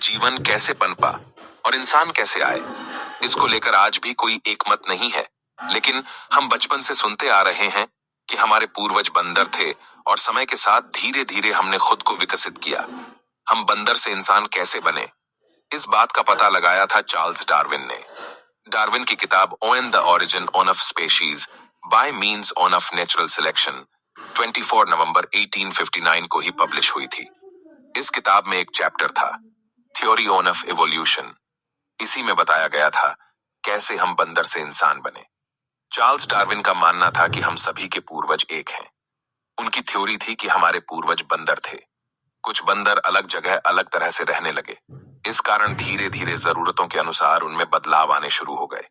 जीवन कैसे पनपा और इंसान कैसे आए, इसको लेकर आज भी कोई एकमत नहीं है। लेकिन हम बचपन से सुनते आ रहे हैं कि हमारे पूर्वज बंदर थे और समय के साथ धीरे धीरे हमने खुद को विकसित किया। हम बंदर से इंसान कैसे बने, इस बात का पता लगाया था चार्ल्स डार्विन ने। डार्विन की किताब on the origin of species bye means of natural selection 24 नवंबर 1859 को ही पब्लिश हुई थी। इस किताब में एक चैप्टर था थ्योरी ऑफ इवोल्यूशन। इसी में बताया गया था कैसे हम बंदर से इंसान बने। चार्ल्स डार्विन का मानना था कि हम सभी के पूर्वज एक हैं। उनकी थ्योरी थी कि हमारे पूर्वज बंदर थे। कुछ बंदर अलग जगह अलग तरह से रहने लगे। इस कारण धीरे धीरे जरूरतों के अनुसार उनमें बदलाव आने शुरू हो गए।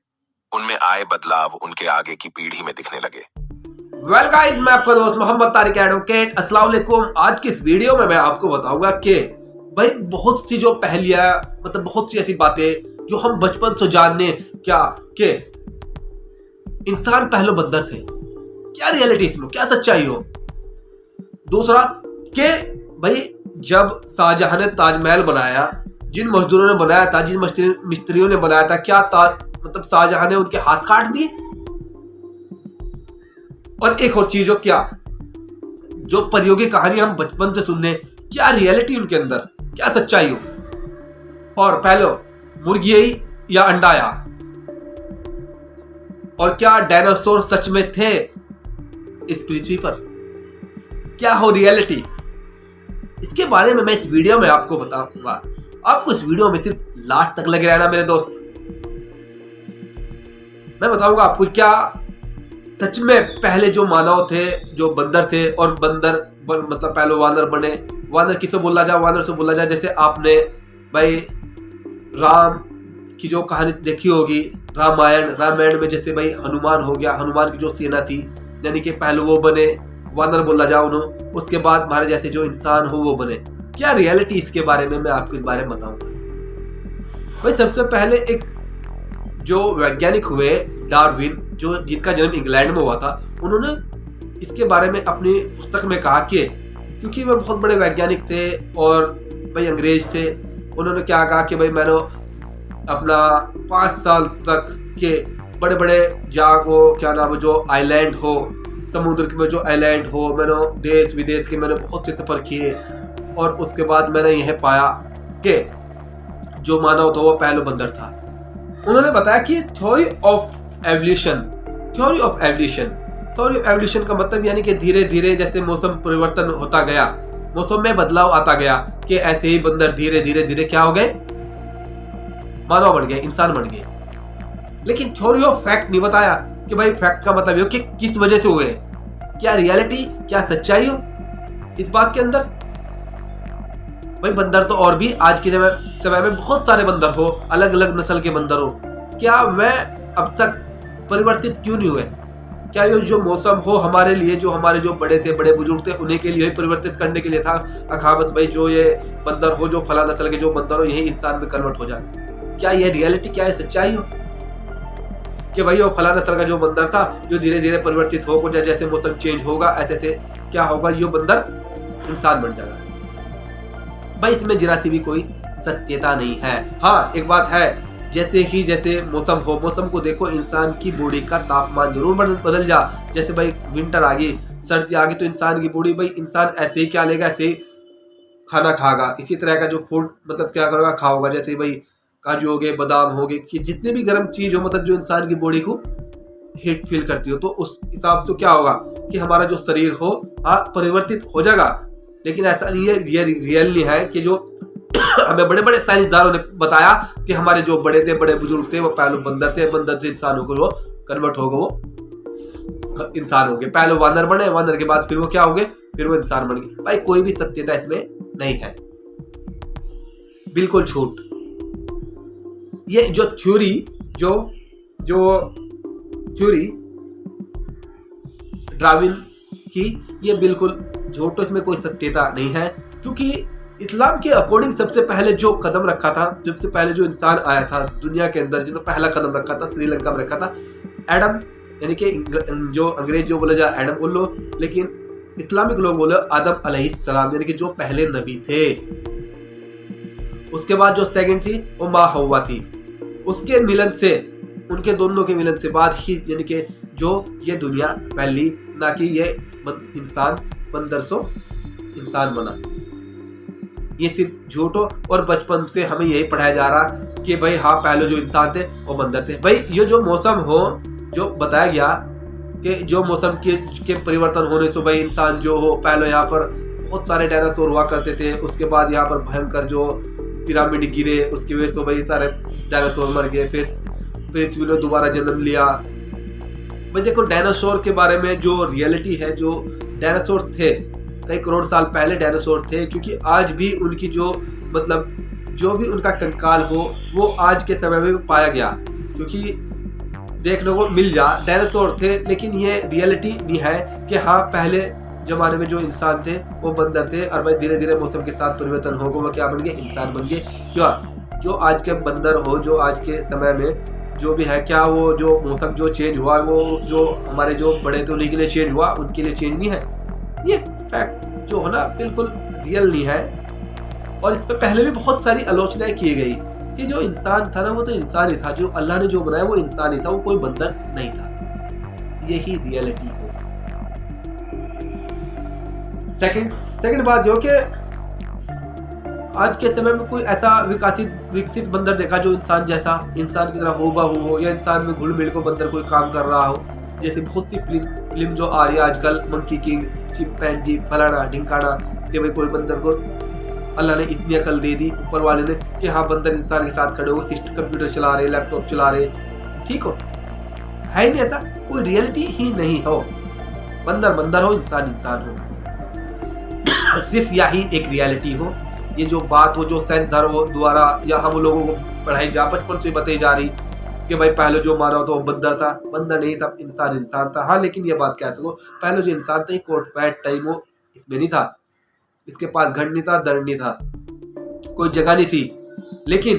उनमें आए बदलाव उनके आगे की पीढ़ी में दिखने लगे। वेल गाइस, मैं आपका दोस्त मोहम्मद तारिक एडवोकेट। अस्सलाम वालेकुम। आज की इस वीडियो में मैं आपको बताऊंगा कि भाई बहुत सी जो पहेलियां, मतलब बहुत सी ऐसी बातें जो हम बचपन से जानने क्या कि इंसान पहले बंदर थे, क्या रियलिटी इसमें, क्या सच्चाई हो। दूसरा कि भाई जब शाहजहां ने ताजमहल बनाया, जिन मजदूरों ने बनाया था, जिन मिस्त्रियों ने बनाया था, क्या मतलब शाहजहां ने उनके हाथ काट दिए। और एक और चीज हो, क्या जो परियों की कहानी हम बचपन से सुनने, क्या रियलिटी उनके अंदर, क्या सच्चाई हो। और पहले मुर्गी आई या अंडा आया, और क्या डायनासोर सच में थे इस पृथ्वी पर, क्या हो रियलिटी, इसके बारे में मैं इस वीडियो में आपको बताऊंगा। आपको इस वीडियो में सिर्फ लास्ट तक लगे रहना मेरे दोस्त। मैं बताऊंगा आपको क्या सच में पहले जो मानव थे, जो बंदर थे, और बंदर मतलब पहले वानर बने। वानर किसको बोला जाए, वानर से बोला जाए जैसे आपने भाई राम की जो कहानी देखी होगी, रामायण में जैसे भाई हनुमान हो गया, हनुमान की जो सेना थी, यानी कि पहले वो बने, वानर बोला जाए उन्होंने। उसके बाद हमारे जैसे जो इंसान हो वो बने। क्या रियलिटी इसके बारे में मैं आपको इस बारे में बताऊंगा। भाई सबसे पहले एक जो वैज्ञानिक हुए डार्विन, जो जिनका जन्म इंग्लैंड में हुआ था, उन्होंने इसके बारे में अपनी पुस्तक में कहा कि क्योंकि वे बहुत बड़े वैज्ञानिक थे और भाई अंग्रेज थे, उन्होंने क्या कहा कि भाई मैंने अपना 5 साल तक के बड़े बड़े जागो क्या नाम है जो आइलैंड हो, समुद्र में जो आइलैंड हो, मैंने देश विदेश के मैंने बहुत से सफर किए, और उसके बाद मैंने यह पाया कि जो मानव था वो पहले बंदर था। उन्होंने बताया कि थ्योरी ऑफ एवोल्यूशन का मतलब यानी कि धीरे धीरे जैसे मौसम परिवर्तन होता गया, मौसम में बदलाव आता गया, कि ऐसे ही बंदर धीरे धीरे क्या हो गए, मानव बन गए, इंसान बन गए। लेकिन थ्योरी ऑफ फैक्ट नहीं बताया कि भाई फैक्ट का मतलब हो कि किस वजह से हुए, क्या रियलिटी, क्या सच्चाई हो इस बात के अंदर। भाई बंदर तो और भी आज के समय में बहुत सारे बंदर हो, अलग अलग नस्ल के बंदर हो, क्या मैं अब तक परिवर्तित क्यों नहीं हुए। क्या ये जो मौसम हो हमारे लिए, जो हमारे जो बड़े थे, बड़े बुजुर्ग थे, उन्हीं के लिए परिवर्तित करने के लिए था। बस भाई जो ये बंदर हो, जो फला नस्ल के जो बंदर हो, यही इंसान में कन्वर्ट हो जाए। क्या ये रियलिटी, क्या ये सच्चाई हो कि भाई वो फला नस्ल का जो बंदर था, जो धीरे धीरे परिवर्तित हो, जैसे मौसम चेंज होगा ऐसे क्या होगा, ये बंदर इंसान बन जाएगा। भाई इसमें जरा सी भी कोई सत्यता नहीं है। हाँ एक बात है, जैसे मौसम हो, मौसम को देखो, इंसान की बॉडी का तापमान जरूर बदल जा। जैसे भाई विंटर आ गई, सर्दी आ गई, तो इंसान की बॉडी, भाई इंसान ऐसे ही क्या लेगा, ऐसे ही खाना खाएगा, इसी तरह का जो फूड मतलब क्या करेगा, खाओगा। जैसे भाई काजू हो गए, बादाम हो गए, कि जितने भी गर्म चीज हो, मतलब जो इंसान की बॉडी को हीट फील करती हो, तो उस हिसाब से क्या होगा कि हमारा जो शरीर हो परिवर्तित हो जाएगा। लेकिन ऐसा नहीं है, ये रियल नहीं है कि जो हमें बड़े बड़े साइंसदानों ने बताया कि हमारे जो बड़े थे, बड़े बुजुर्ग थे, वो पहले बंदर थे, बंदर से इंसान होकर वो कन्वर्ट हो गए, वो इंसान हो गए। पहले वानर बने, वानर के बाद फिर वो क्या हो गए, फिर वो इंसान बन गए। भाई कोई भी सत्यता इसमें नहीं है, बिल्कुल झूठ। ये जो थ्योरी थ्योरी डार्विन की, ये बिल्कुल झूठ, इसमें कोई सत्यता नहीं है। क्योंकि इस्लाम के अकॉर्डिंग सबसे पहले जो कदम रखा था, सबसे पहले जो इंसान आया था दुनिया के अंदर, जिन्होंने पहला कदम रखा था, श्रीलंका में रखा था, एडम, यानी कि जो अंग्रेज जो बोले जाए एडम बोल लो, लेकिन इस्लामिक लोग बोले आदम अलैहिस्सलाम, यानी कि जो पहले नबी थे। उसके बाद जो सेकंड थी वो माँ हवा थी। उसके मिलन से, उनके दोनों के मिलन से बाद ही यानी कि जो ये दुनिया फैली, ना कि ये इंसान बंदर सो इंसान बना। ये सिर्फ झूठो और बचपन से हमें यही पढ़ाया जा रहा कि भाई हाँ पहले जो इंसान थे वो बंदर थे। भाई ये जो मौसम हो, जो बताया गया कि जो मौसम के परिवर्तन होने से भाई इंसान जो हो, पहले यहाँ पर बहुत सारे डायनासोर हुआ करते थे, उसके बाद यहाँ पर भयंकर जो पिरामिड गिरे उसकी वजह से भाई सारे डायनासोर मर गए, फिर पृथ्वी ने दोबारा जन्म लिया। भाई देखो डायनासोर के बारे में जो रियलिटी है, जो डायनासोर थे कई करोड़ साल पहले डायनासोर थे, क्योंकि आज भी उनकी जो मतलब जो भी उनका कंकाल हो वो आज के समय में पाया गया, क्योंकि देखने को मिल जा डायनासोर थे। लेकिन ये रियलिटी नहीं है कि हाँ पहले जमाने में जो इंसान थे वो बंदर थे और भाई धीरे धीरे मौसम के साथ परिवर्तन होगा, वो क्या बन गए, इंसान बन गए। क्या जो आज के बंदर हो, जो आज के समय में जो भी है, क्या वो जो मौसम जो चेंज हुआ वो जो हमारे जो बड़े थे उन्हीं के लिए चेंज हुआ, उनके लिए चेंज नहीं है। ये फैक्ट जो है ना बिल्कुल रियल नहीं है। और इस पे पहले भी बहुत सारी आलोचनाएं की गई कि जो इंसान था ना वो तो इंसान ही था, जो अल्लाह ने जो बनाया वो इंसान ही था, वो कोई बंदर नहीं था। यही रियलिटी है। सेकंड बात जो कि आज के समय में कोई ऐसा विकसित बंदर देखा जो इंसान जैसा, इंसान की तरह हूबहू हो, या इंसान में घुल मिल को बंदर कोई काम कर रहा हो। जैसे बहुत सी फिल्म जो आ रही है आजकल, मंकी किंग, चिंपैंजी, फलाना ढिंकाना, कि भाई कोई बंदर को अल्लाह ने इतनी अकल दे दी ऊपर वाले ने कि हाँ बंदर इंसान के साथ खड़े हो, सिस्टम कंप्यूटर चला रहे, लैपटॉप चला रहे, ठीक हो, है ही नहीं ऐसा, कोई रियलिटी ही नहीं हो। बंदर हो, इंसान हो, सिर्फ यही एक रियलिटी हो। ये जो बात हो जो साइंस धर्म द्वारा या हम लोगों को पढ़ाई जा बचपन से बताई जा रही कि भाई पहले जो मानव था वो बंदर था, बंदर नहीं था, इंसान था। हाँ लेकिन ये बात कह सको पहले जो इंसान था कोट पैंट टाइम वो इसमें नहीं था, इसके पास घर नहीं था, दर नहीं था, कोई जगह नहीं थी। लेकिन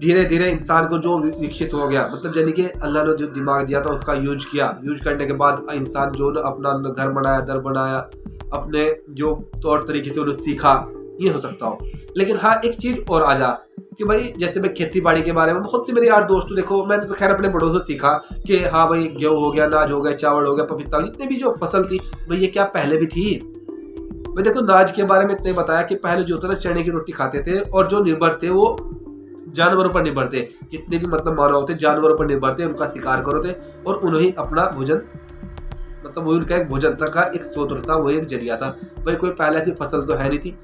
धीरे धीरे इंसान को जो विकसित हो गया, मतलब यानी कि अल्लाह ने जो दिमाग दिया था उसका यूज किया, यूज करने के बाद इंसान जो अपना घर बनाया, दर बनाया, अपने जो तौर तरीके से उन्हें सीखा, ये हो सकता हो। लेकिन हाँ एक चीज और आ जा कि भाई जैसे मैं खेती बाड़ी के बारे में बहुत से मेरे यार दोस्तों, देखो मैंने तो खैर अपने बड़ों से सीखा कि हाँ भाई गेहूँ हो गया, अनाज हो गया, चावल हो गया, पपीता, जितने भी जो फसल थी भाई ये क्या पहले भी थी। भाई देखो अनाज के बारे में इतने बताया कि पहले जो होता ना चने की रोटी खाते थे, और जो निर्भर थे वो जानवरों पर निर्भर थे, जितने भी मतलब मानव थे जानवरों पर निर्भर थे, उनका शिकार करो थे और उन्हें अपना भोजन, मतलब वो उनका एक भोजन था का एक स्रोत था, वो एक जरिया था। भाई कोई पहले ऐसी फसल तो है नहीं थी,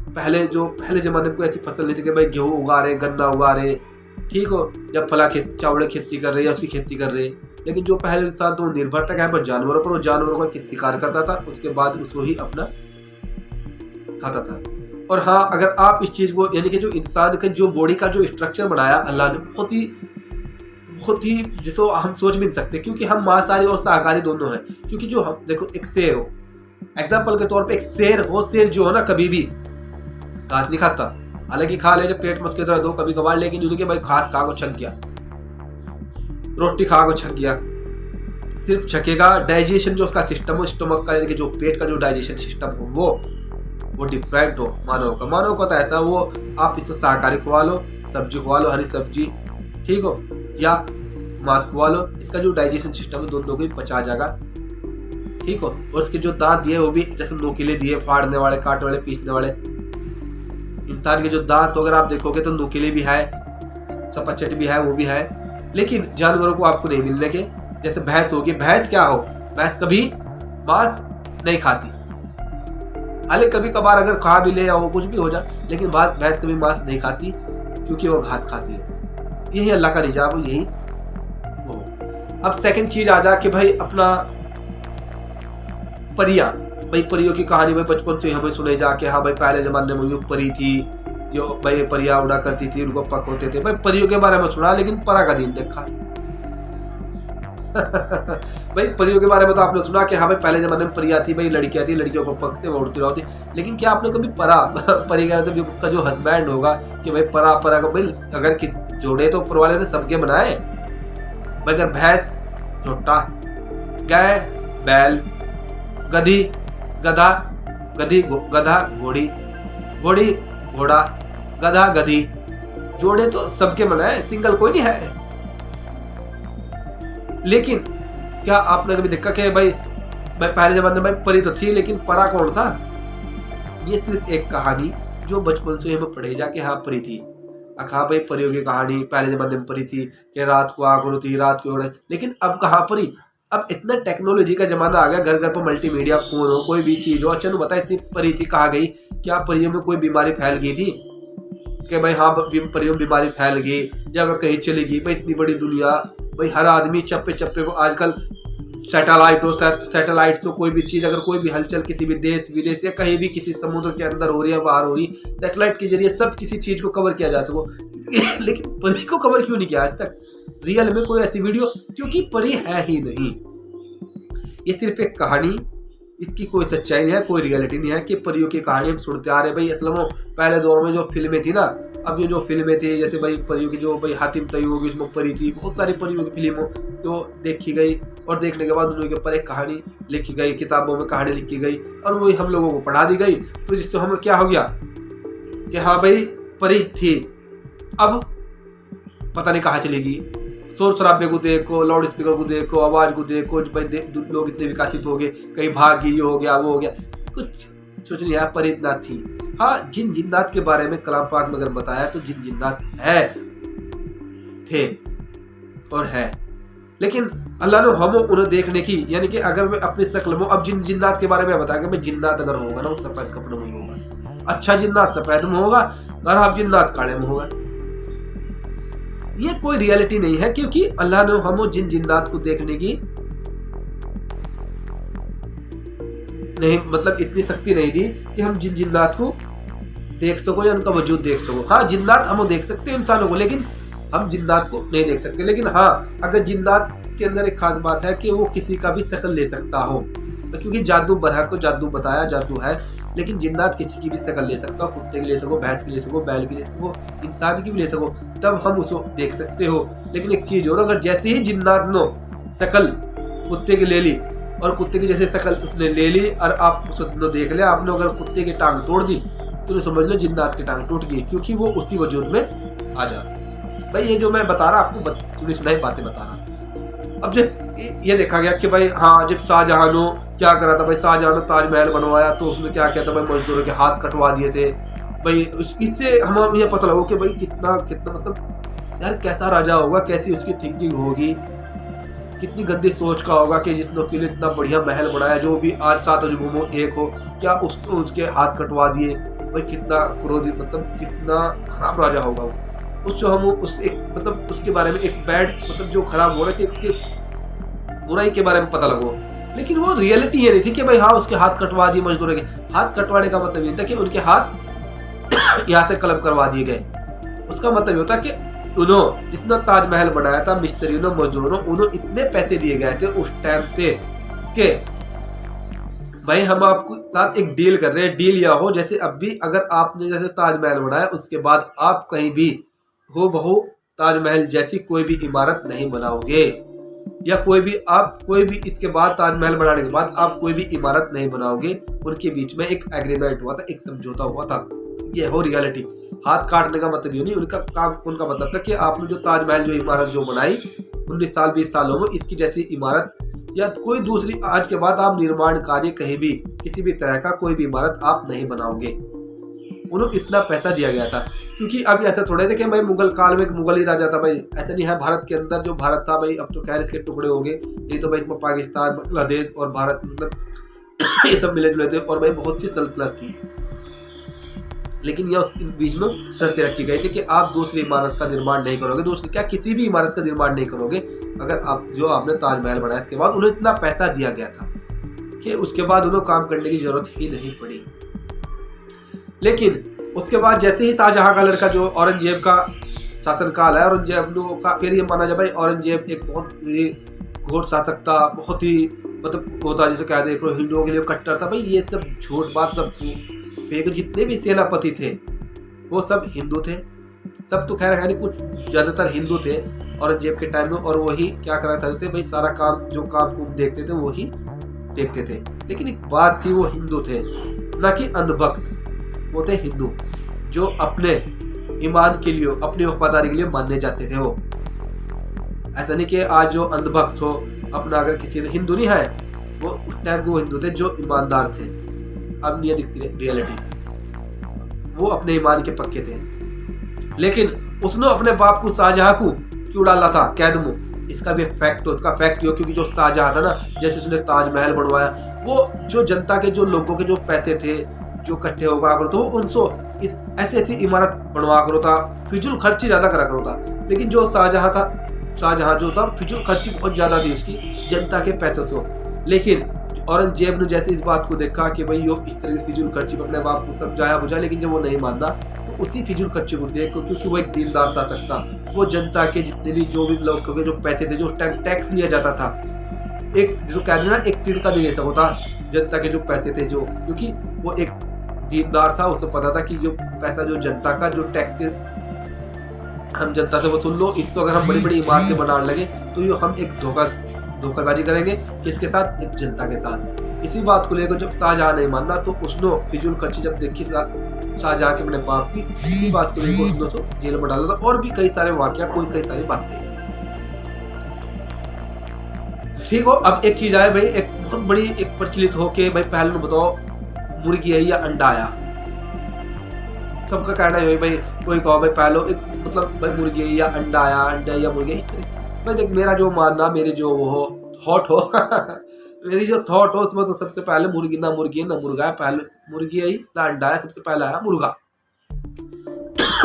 पहले जमाने में कोई ऐसी फसल नहीं थी कि भाई गेहूँ उगा रहे, गन्ना उगा रहे, ठीक हो, या फला चावल खेती कर रहे या उसकी खेती कर रहे। लेकिन जो पहले इंसान तो निर्भर था क्या पर जानवरों पर, वो जानवरों का शिकार करता था, उसके बाद उसको ही अपना खाता था। और हाँ अगर आप इस चीज को यानी कि जो इंसान का जो बॉडी का जो स्ट्रक्चर बनाया अल्लाह ने, बहुत ही जिसको हम सोच भी नहीं सकते, क्योंकि हम मांसाहारी और शाकाहारी दोनों हैं। क्योंकि जो हम देखो एक शेर हो, एग्जाम्पल के तौर पे एक शेर हो, शेर जो है ना कभी भी घास नहीं खाता, हालांकि खा ले जब पेट में उसके दर्द हो कभी कभार, लेकिन उनके भाई घास खा को छक गया, रोटी खा को छक गया, सिर्फ छकेगा। डाइजेशन जो उसका सिस्टम हो, स्टमक का यानी कि जो पेट का जो डाइजेशन सिस्टम हो वो डिफरेंट हो मानव का तो ऐसा, वो आप इसको शाकाहारी खुआ लो, सब्जी खुआ लो, हरी सब्जी, ठीक हो, या मांस खुआ लो, इसका जो डाइजेशन सिस्टम है दोनों को ही पचा जाएगा, ठीक हो। और उसके जो दांत दिए वो भी जैसे नुकीले दिए, फाड़ने वाले, काटने वाले, पीसने वाले। इंसान के जो दांत तो अगर आप देखोगे तो नुकीले भी है, चपाचट भी है, वो भी है, लेकिन जानवरों को आपको नहीं मिलने के। जैसे भैंस होगी, भैंस क्या हो, भैंस कभी मांस नहीं खाती, हाले कभी कभार अगर खा भी ले या वो कुछ भी हो जाए, लेकिन भैंस कभी मांस नहीं खाती क्योंकि वो घास खाती है। यही अल्लाह का निजाम, यही वो। अब सेकंड चीज आ जा कि भाई अपना परियां, भाई परियों की कहानी भाई बचपन से हमें सुने जा के हाँ भाई पहले जमाने में ये परी थी, जो भाई परियां उड़ा करती थी, उनको पक होते थे। भाई परियों के बारे में सुना, लेकिन परा का दिन देखा। भाई परियों के बारे में तो आपने सुना कि हाँ भाई पहले जमाने में परियां थी, भाई लड़कियां थी, लड़कियों को पकते वो उड़ती रहती, लेकिन क्या आपने कभी परी का मतलब उसका जो हस्बैंड होगा कि भाई परा का भाई अगर जोड़े तो ऊपर वाले ने सबके बनाए। भाई अगर भैंस झोटा, गाय बैल, गधी गधा, घोड़ी घोड़ा, गधा गधी जोड़े तो सबके मना है, सिंगल कोई नहीं है। लेकिन क्या आपने कभी देखा कि भाई पहले जमाने में भाई परी तो थी, लेकिन परा कौन था? ये सिर्फ एक कहानी जो बचपन से हमें पढ़े जाके हाँ परी थी। हाँ भाई परियों की कहानी पहले जमाने में परी थी कि रात को आग होती, रात को, लेकिन अब कहाँ परी? अब इतना टेक्नोलॉजी का जमाना आ गया, घर घर पर मल्टीमीडिया फोन हो, कोई भी चीज हो। अच्छा बता, इतनी परी थी कहाँ गई? क्या परियों में कोई बीमारी फैल गई थी कि भाई हाँ परियों में बीमारी फैल गई या वह कहीं चली गई? भाई इतनी बड़ी दुनिया, भाई हर आदमी चप्पे चप्पे को आजकल सैटेलाइट तो कोई भी चीज, अगर कोई भी हलचल किसी भी देश विदेश या कहीं भी किसी समुद्र के अंदर हो रही है बाहर हो रही, सैटेलाइट के जरिए सब किसी चीज को कवर किया जा सको। लेकिन परी को कवर क्यों नहीं किया आज तक रियल में कोई ऐसी वीडियो? क्योंकि परी है ही नहीं। ये सिर्फ एक कहानी, इसकी कोई सच्चाई नहीं है, कोई रियलिटी नहीं है कि परियों की कहानी हम सुनते आ रहे। भाई असल में पहले दौर में जो फिल्में थी ना, अब ये जो फिल्में थी जैसे भाई परियों की जो भाई हातिम तैय्यूब उसमें परी थी, बहुत सारी परियों की फिल्मों तो देखी गई और देखने के बाद उनके ऊपर एक कहानी लिखी गई, किताबों में कहानी लिखी गई और वही हम लोगों को पढ़ा दी गई। तो जिससे हमें क्या हो गया कि हाँ भाई परी थी, अब पता नहीं कहाँ चलेगी। शोर शराबे को देखो, लाउड स्पीकर को देखो, आवाज को देखो, भाई लोग इतने विकसित हो गए, कहीं भाग गई, हो गया वो हो गया, कुछ सोच नहीं आया। परी इतना थी। हाँ, जिन जिन्नात के बारे में कलाम पाक में अगर बताया तो जिन जिन्नात है, थे और है, लेकिन अल्लाह ने हम उन्हें देखने की, यानी कि अगर मैं अपनी शक्ल में अब जिन जिन्नात के बारे में बताया कि मैं जिन्नात अगर होगा ना वो सफेद कपड़ों में होगा, अच्छा जिन्नात सफेद में होगा, खराब जिन्नात काले में होगा। ये कोई रियलिटी नहीं है, क्योंकि अल्लाह ने हम जिन जिन्नात को देखने की नहीं, मतलब इतनी शक्ति नहीं दी कि हम जिन जिन्नात को देख सको या उनका वजूद देख सको। हाँ, जिन्नात हम देख सकते हैं इंसानों को, लेकिन हम जिन्नात को नहीं देख सकते। लेकिन हाँ, अगर जिन्नात के अंदर एक खास बात है कि वो किसी का भी शक्ल ले सकता हो, क्योंकि जादू बरहा को जादू बताया जादू है, लेकिन जिन्नात किसी की भी शक्ल ले सकता हो, कुत्ते की ले सको, भैंस की ले सको, बैल की ले सको, इंसान की भी ले सको, तब हम उसको देख सकते हो। लेकिन एक चीज और, अगर जैसे ही जिन्नात ने शक्ल कुत्ते की ले ली और कुत्ते की जैसे शक्ल उसने ले ली और आप उसको देख लिया, आपने अगर कुत्ते की टांग तोड़ दी तो समझ लो जिन्नात की टांग टूट गई, क्योंकि वो उसी वजूद में आ जा। भाई ये जो मैं बता रहा आपको सुनी सुनाई बातें बता रहा। अब जब ये देखा गया कि भाई हाँ, जब शाहजहां ने क्या करा था, भाई शाहजहां ने ताजमहल बनवाया तो उसने क्या किया था, भाई मजदूरों के हाथ कटवा दिए थे। भाई इससे हमें ये पता लगा कि भाई कितना कितना मतलब यार कैसा राजा होगा, कैसी उसकी थिंकिंग होगी, कितनी गंदी सोच का होगा कि जिसने उसके लिए इतना बढ़िया महल बनाया, जो भी आज 7 अजूबों में एक हो, क्या उसके हाथ कटवा दिए। भाई कितना क्रोधी, मतलब कितना खराब राजा होगा वो। उससे हम उस एक मतलब उसके बारे में एक बैड मतलब जो खराब हो रहा है कि उसके बुराई के बारे में पता लगो, लेकिन वो रियलिटी ये नहीं थी कि भाई हाँ उसके हाथ कटवा दिए मजदूरों के। हाथ कटवाने का मतलब ये था कि उनके हाथ यहाँ से कलम करवा दिए गए। उसका मतलब ये होता कि उन्होंने जितना ताजमहल बनाया था, मिस्त्रियों ने, मजदूरों ने, उन्होंने इतने पैसे दिए गए थे उस टाइम पे कि भाई हम आपको साथ एक डील कर रहे हैं। डील यह हो जैसे अब भी अगर आपने जैसे ताजमहल बनाया, उसके बाद आप कहीं भी हो बहु ताजमहल जैसी कोई भी इमारत नहीं बनाओगे, या कोई भी इसके बाद ताजमहल बनाने के बाद आप कोई भी इमारत नहीं बनाओगे। उनके बीच में एक एग्रीमेंट हुआ था, एक समझौता हुआ था। ये हो रियलिटी। हाथ काटने का मतलब ये नहीं, उनका मतलब था कि आपने जो ताजमहल जो इमारत जो बनाई 19 साल 20 सालों में, इसकी जैसी इमारत या कोई दूसरी आज के बाद आप निर्माण कार्य कहीं भी किसी भी तरह का कोई भी इमारत आप नहीं बनाओगे। उन्हें इतना पैसा दिया गया था, क्योंकि अब ऐसा थोड़े थे कि भाई मुगल काल में एक मुगल ही राजा था। भाई ऐसा नहीं है, भारत के अंदर जो भारत था भाई, अब तो खैर इसके टुकड़े हो गए, नहीं तो भाई इसमें पाकिस्तान, बांग्लादेश और भारत मतलब ये सब मिले जुले थे और भाई बहुत सी सल्तनत थी। लेकिन यह बीच में शर्तें रखी गई थी कि आप दूसरी इमारत का निर्माण नहीं करोगे, दूसरी क्या किसी भी इमारत का निर्माण नहीं करोगे अगर आपने ताजमहल बनाया। इसके बाद उन्हें इतना पैसा दिया गया था कि उसके बाद उन्हें काम करने की जरूरत ही नहीं पड़ी। लेकिन उसके बाद जैसे ही शाहजहां का लड़का जो औरंगजेब का शासनकाल है, औरंगजेब का फिर ये माना जाए भाई औरंगजेब एक बहुत ही घोर शासक था, बहुत ही मतलब होता जैसे क्या देख लो हिंदुओं के लिए कट्टर था। भाई ये सब झूठ बात, सब जितने भी सेनापति थे वो सब हिंदू थे, सब तो खैर है कुछ ज्यादातर हिंदू थे औरंगजेब के टाइम में, और वही क्या करा करते थे भाई सारा काम जो काम को देखते थे वही देखते थे। लेकिन एक बात थी, वो हिंदू थे ना कि अंधभक्त, वो थे हिंदू जो अपने ईमान के लिए, अपनी वफादारी के लिए मानने जाते थे वो। ऐसा नहीं कि आज जो अंधभक्त हो अपना, अगर किसी हिंदू नहीं है वो, उस टाइम के वो हिंदू थे जो ईमानदार थे। अब नहीं दिखती रियलिटी, वो अपने ईमान के पक्के थे। लेकिन उसने अपने बाप को, शाहजहां को क्यों डाला था कैद में, इसका भी एक फैक्ट हो। इसका फैक्ट हो क्योंकि जो शाहजहां था ना, जैसे उसने ताजमहल बनवाया, वो जो जनता के, जो लोगों के जो पैसे थे जो इकट्ठे होगा करो, तो उनको ऐसी ऐसी इमारत बनवा करो था, फिजूल खर्ची ज्यादा करा करो था। लेकिन जो शाहजहां जो था, फिजूल खर्ची बहुत ज्यादा थी उसकी जनता के पैसों से। लेकिन औरंगजेब ने जैसे इस बात को देखा कि भाई यो इस तरह की फिजूल खर्ची में अपने बाप को समझाया बुझा, लेकिन जब वो नहीं मानना तो उसी फिजूल खर्ची को देख, क्योंकि वो एक दीनदार शासक था, वो जनता के जितने भी जो भी लोगों के जो पैसे थे, जो उस टाइम टैक्स लिया जाता था, एक जो कहते ना एक तिड़का नहीं ले सकता जनता के जो पैसे थे, जो क्योंकि वो एक दीनदार था, उसे पता था कि जो पैसा जो जनता का जो टैक्स के हम जनता से वसूल लो, इसको अगर हम बड़ी बड़ी इमारतें बनाने लगे तो ये हम एक धोखाबाजी करेंगे किसके साथ, एक जनता के साथ। इसी बात को लेकर जब शाहजहां नहीं मानना तो उसने फिजूल खर्ची जब देखी शाहजहां के अपने बाप की, इसी बात को लेकर उसने जेल में डाला था। और भी कई सारे वाकया, कई सारी बातें। ठीक हो, अब एक चीज आए भाई, एक बहुत बड़ी एक प्रचलित हो के भाई पहले बताओ मुर्गी है या अंडा आया। सबका कहना है भाई, कोई कहो भाई पहले एक मतलब भाई मुर्गी है या अंडा आया, अंडा या मुर्गी, इस तरह भाई देख, मेरा जो मानना, मेरी जो वो थॉट हो मेरी जो थॉट हो उसमें तो सबसे पहले मुर्गी ना मुर्गा है, पहले मुर्गी आई ना अंडा है, सबसे पहले आया मुर्गा।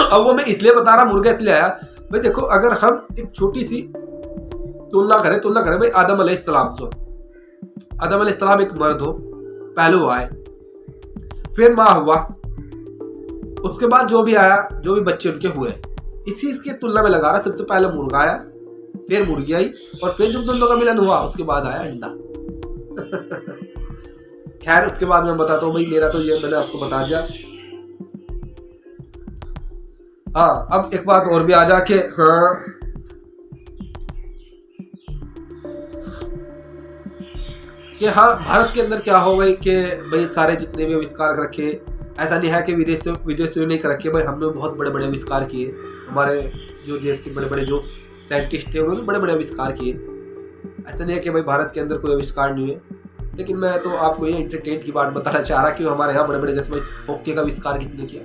अब वो मैं इसलिए बता रहा मुर्गा इसलिए आया भाई, देखो अगर हम एक छोटी सी तुलना करें भाई आदम अलैहिस्सलाम से। आदम अलैहिस्सलाम एक मर्द हो, पहले वो आए, फिर माँ हुआ, उसके बाद जो भी आया, जो भी बच्चे उनके हुए, इसी इसकी तुलना में लगा रहा। सबसे पहले मुर्गा आया, फिर मुर्गी आई, और फिर जब दोनों का मिलन हुआ उसके बाद आया अंडा। खैर उसके बाद मैं बताता हूँ भाई, मेरा तो ये मैंने आपको बता दिया। हाँ, अब एक बात और भी आ जा के, हाँ कि हाँ भारत के अंदर क्या हो भाई कि भाई सारे जितने भी आविष्कार रखे, ऐसा नहीं है कि विदेशियों ने कर रखे भाई, हमने बहुत बड़े बड़े आविष्कार किए। हमारे जो देश के बड़े बड़े जो साइंटिस्ट थे उन्होंने बड़े बड़े आविष्कार किए। ऐसा नहीं है कि भाई भारत के अंदर कोई आविष्कार नहीं है। लेकिन मैं तो आपको ये एंटरटेन की बात बताना चाह रहा कि हमारे यहाँ बड़े बड़े, जैसे भाई होक्के का आविष्कार किसने किया,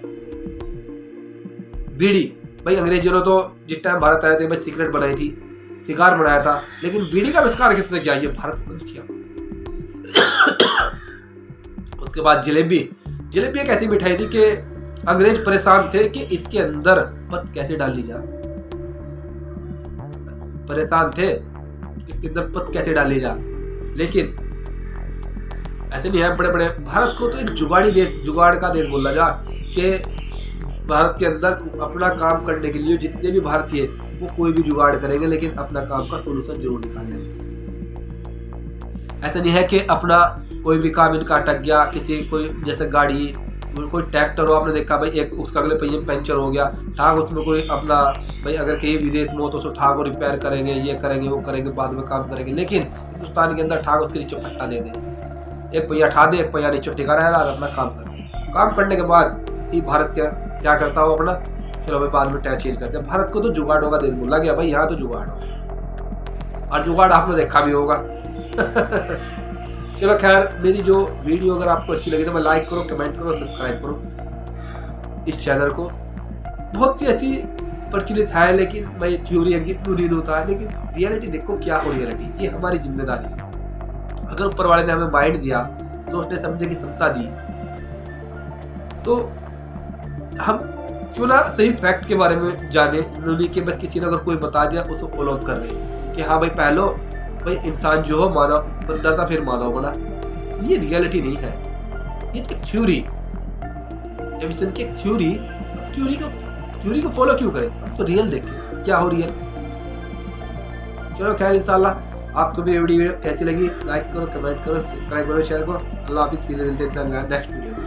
बीड़ी। भाई अंग्रेजों ने तो जिस टाइम भारत आए थे भाई सिगरेट बनाई थी, सिगार बनाया था, लेकिन बीड़ी का आविष्कार किसने किया, ये भारत ने किया। उसके बाद जलेबी एक ऐसी मिठाई थी कि अंग्रेज परेशान थे कि इसके अंदर पत कैसे डाल ली जा, परेशान थे इसके अंदर पत कैसे डाली जा। लेकिन ऐसे नहीं है, बड़े बड़े भारत को तो एक जुगाड़ का देश बोला जा कि भारत के अंदर अपना काम करने के लिए जितने भी भारतीय वो कोई भी जुगाड़ करेंगे, लेकिन अपना काम का सोल्यूशन जरूर निकालेंगे। ऐसा नहीं है कि अपना कोई भी काम इनका अटक गया, किसी कोई जैसे गाड़ी, कोई ट्रैक्टर हो, आपने देखा भाई एक उसका अगले पहिए में पंचर हो गया, ठाक उसमें कोई अपना भाई अगर कहीं विदेश में हो तो उसको ठाक को रिपेयर करेंगे, ये करेंगे वो करेंगे, बाद में काम करेंगे। लेकिन हिंदुस्तान के अंदर ठाक उसके नीचे फट्टा दे दे, एक पहिया ठा दे, एक पहिया नीचे टिका रहा है, अपना काम कर। काम करने के बाद ही भारत क्या करता हो अपना, चलो भाई बाद में टायर चेंज करते हैं। भारत को तो जुगाड़ों का देश बोला गया भाई, यहाँ तो जुगाड़ हो, और जुगाड़ आपने देखा भी होगा। चलो खैर, मेरी जो वीडियो अगर आपको अच्छी लगी तो मैं लाइक करो, कमेंट करो, सब्सक्राइब करो इस चैनल को। बहुत सी ऐसी प्रचलित है, लेकिन भाई थ्योरी है कि रील होता है, लेकिन रियलिटी देखो क्या हो रियलिटी, ये हमारी जिम्मेदारी है। अगर ऊपर वाले ने हमें माइंड दिया, सोचने समझने की क्षमता दी, तो हम क्यों ना सही फैक्ट के बारे में जाने, नहीं कि बस किसी ने अगर कोई बता दिया उसको फॉलो अप कर ले कि हाँ भाई पहलो भाई इंसान जो हो मानव बंदर था फिर मानव बना। ये रियलिटी नहीं है, ये एक थ्योरी। जब इसने की थ्योरी को फॉलो क्यों करें, हम तो रियल देखें क्या हो रियल। चलो खैर, इंशाल्लाह आपको भी वीडियो कैसी लगी, लाइक करो, कमेंट करो, सब्सक्राइब करो चैनल को। अल्लाह हाफिज़, फिर मिलते हैं नेक्स्ट वीडियो में।